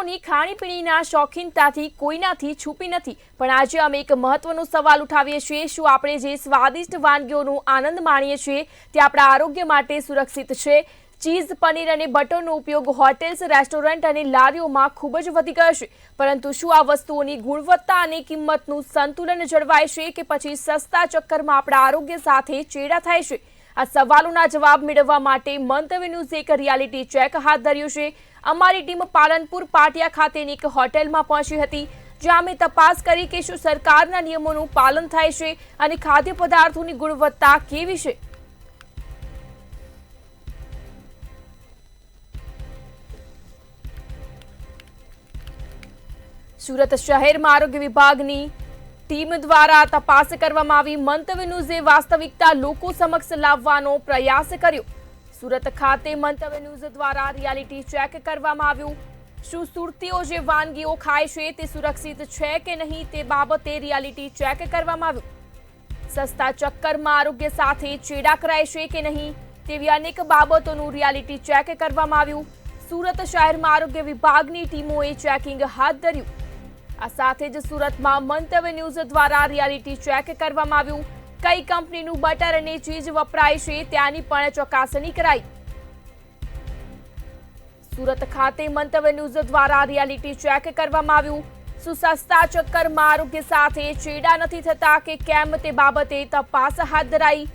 લોકોની ખાણીપીણીના શોખીનતાથી કોઈનાથી છુપી નથી, પણ આજે અમે એક મહત્વનો સવાલ ઉઠાવીએ છીએ। શું આપણે જે સ્વાદિષ્ટ વાનગીઓનો આનંદ માણીએ છીએ તે આપણા આરોગ્ય માટે સુરક્ષિત છે? ચીઝ, પનીર અને બટરનો ઉપયોગ હોટેલ્સ, રેસ્ટોરન્ટ અને લારીઓમાં ખૂબ જ વધી ગયો છે, પરંતુ શું આ વસ્તુઓની ગુણવત્તા અને કિંમતનું સંતુલન જળવાય છે કે પછી સસ્તા ચક્કરમાં આપણા આરોગ્ય સાથે ચેડા થાય છે? આ સવાલોના જવાબ મેળવવા માટે મંતવ્ય ન્યૂઝે એક રિયાલિટી ચેક હાથ ધર્યું છે। અમારી ટીમ પાલનપુર પાટિયા ખાતેની એક હોટેલમાં પહોંચી હતી, જ્યાં અમે તપાસ કરી કે શું સરકારના નિયમોનું પાલન થાય છે અને ખાદ્ય પદાર્થોની ગુણવત્તા કેવી છે। સુરત શહેરમાં આરોગ્ય વિભાગની ટીમ દ્વારા તપાસ કરવામાં આવી। મંતવ્ય ન્યૂઝે વાસ્તવિકતા લોકો સમક્ષ લાવવાનો પ્રયાસ કર્યો। સુરત ખાતે મંતવ્ય ન્યૂઝ દ્વારા રિયાલિટી ચેક કરવામાં આવ્યું। શું સુરતીઓ જે વાનગીઓ ખાય છે તે સુરક્ષિત છે કે નહીં તે બાબતે રિયાલિટી ચેક કરવામાં આવ્યું। સસ્તા ચક્કરમાં આરોગ્ય સાથે ચેડા કરાય છે કે નહીં તેવી અનેક બાબતોનું રિયાલિટી ચેક કરવામાં આવ્યું। સુરત શહેરમાં આરોગ્ય વિભાગની ટીમોએ ચેકિંગ હાથ ધર્યું। આ સાથે જ સુરતમાં મંતવ્ય ન્યૂઝ દ્વારા રિયાલિટી ચેક કરવામાં આવ્યું। કઈ કંપનીનું બટર અને ચીઝ વપરાય છે ત્યાંની પણ ચકાસણી કરાઈ। સુરત ખાતે મંતવ્ય ન્યૂઝ દ્વારા રિયાલિટી ચેક કરવામાં આવ્યું। શું સસ્તા ચક્કરમાં આરોગ્ય સાથે ચેડા નથી થતા કે કેમ તે બાબતે તપાસ હાથ ધરાઈ।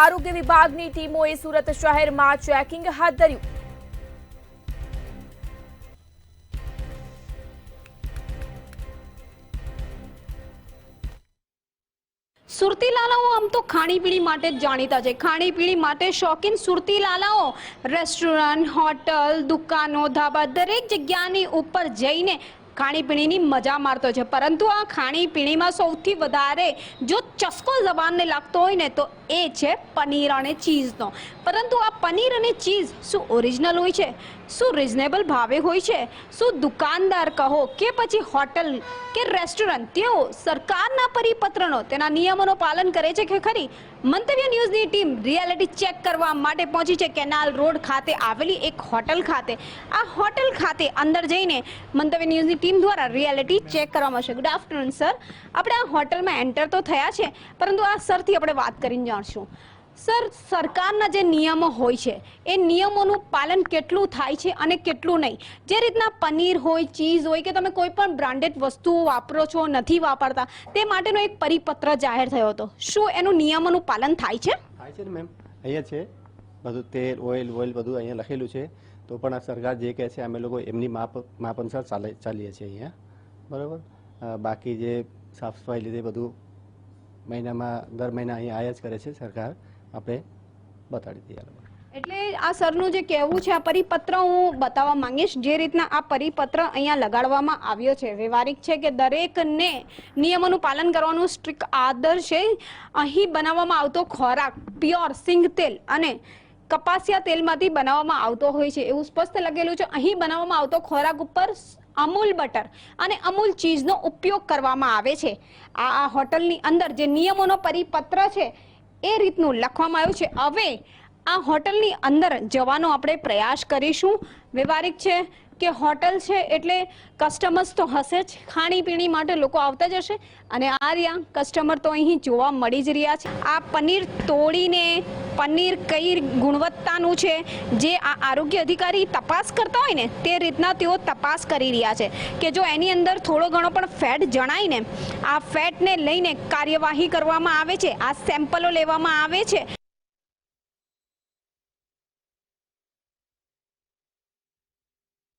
આરોગ્ય વિભાગની ટીમોએ સુરત શહેરમાં ચેકિંગ હાથ ધર્યું। સુરતી લાલાઓ આમ તો ખાણીપીણી માટે જ જાણીતા છે। ખાણીપીણી માટે શોખીન સુરતી લાલાઓ રેસ્ટોરન્ટ, હોટલ, દુકાનો, ધાબા દરેક જગ્યાની ઉપર જઈને ખાણીપીણીની મજા મારતો છે, પરંતુ આ ખાણીપીણીમાં સૌથી વધારે જો ચસ્કો જબાનને લાગતો હોય ને તો એ છે પનીર અને ચીઝનો। પરંતુ આ પનીર અને ચીઝ શું ઓરિજિનલ હોય છે? શું રિઝનેબલ ભાવે હોય છે? શું દુકાનદાર કહો કે પછી હોટલ કે રેસ્ટોરન્ટ તેઓ સરકારના પરિપત્રનો તેના નિયમોનો પાલન કરે છે કે ખરી? મંતવ્ય ન્યૂઝની ટીમ રિયાલિટી ચેક કરવા માટે પહોંચી છે કેનાલ રોડ ખાતે આવેલી એક હોટલ ખાતે। આ હોટલ ખાતે અંદર જઈને મંતવ્ય ન્યૂઝની ટીમ દ્વારા રિયાલિટી ચેક કરવામાં આવશે। ગુડ આફ્ટરનૂન સર, આપણે આ હોટલમાં એન્ટર તો થયા છે, પરંતુ આ સરથી આપણે વાત કરીને જાણશું। સર, સરકારના જે નિયમો હોય છે એ નિયમોનું પાલન કેટલું થાય છે અને કેટલું નહીં? જે રીતના પનીર હોય, ચીઝ હોય કે તમે કોઈ પણ બ્રાન્ડેડ વસ્તુઓ વાપરો છો નથી વાપરતા તે માટેનો એક પરિપત્ર જાહેર થયો હતો, શું એનું નિયમોનું પાલન થાય છે? થાય છે ને મેમ, અહીંયા છે બધું તેલ, ઓઇલ બધું અહીંયા લખેલું છે, તો પણ આ સરકાર જે કહે છે અમે લોકો એમની માપ અનુસાર ચાલીએ છીએ અહીંયા, બરાબર। બાકી જે સાફ સફાઈ લીધે બધું દર મહિના અહીંયા આયા જ કરે છે સરકાર, આપણે બતાડી દઈએ। એટલે આ સરનું જે કહેવું છે આ પરિપત્ર હું બતાવવા માંગીશ। જે રીતના આ પરિપત્ર અહીંયા લગાડવામાં આવ્યો છે, વ્યવહારિક છે કે દરેકને નિયમોનું પાલન કરવાનું સ્ટ્રિક્ટ આદર્શ છે। અહીં બનાવવામાં આવતો ખોરાક પ્યોર સિંગ તેલ અને કપાસિયા તેલમાંથી બનાવવામાં આવતો હોય છે એવું સ્પષ્ટ લખેલું છે। અહીં બનાવવામાં આવતો ખોરાક ઉપર અમૂલ બટર અને અમૂલ ચીઝનો ઉપયોગ કરવામાં આવે છે। આ હોટલની અંદર જે નિયમોનો પરિપત્ર છે એ રીતનું લખવામાં આવ્યું છે। હવે આ હોટલની અંદર જવાનો આપણે પ્રયાસ કરીશું। વ્યવહારિક છે કે હોટલ છે એટલે કસ્ટમર્સ તો હશે જ, ખાણીપીણી માટે લોકો આવતા જ હશે, અને આ રહ્યા કસ્ટમર તો અહીં જોવા મળી જ રહ્યા છે। આ પનીર તોડીને પનીર કઈ ગુણવત્તાનું છે જે આ આરોગ્ય અધિકારી તપાસ કરતા હોય ને તે રીતના તેઓ તપાસ કરી રહ્યા છે કે જો એની અંદર થોડો ઘણો પણ ફેટ જણાય ને આ ફેટને લઈને કાર્યવાહી કરવામાં આવે છે, આ સેમ્પલો લેવામાં આવે છે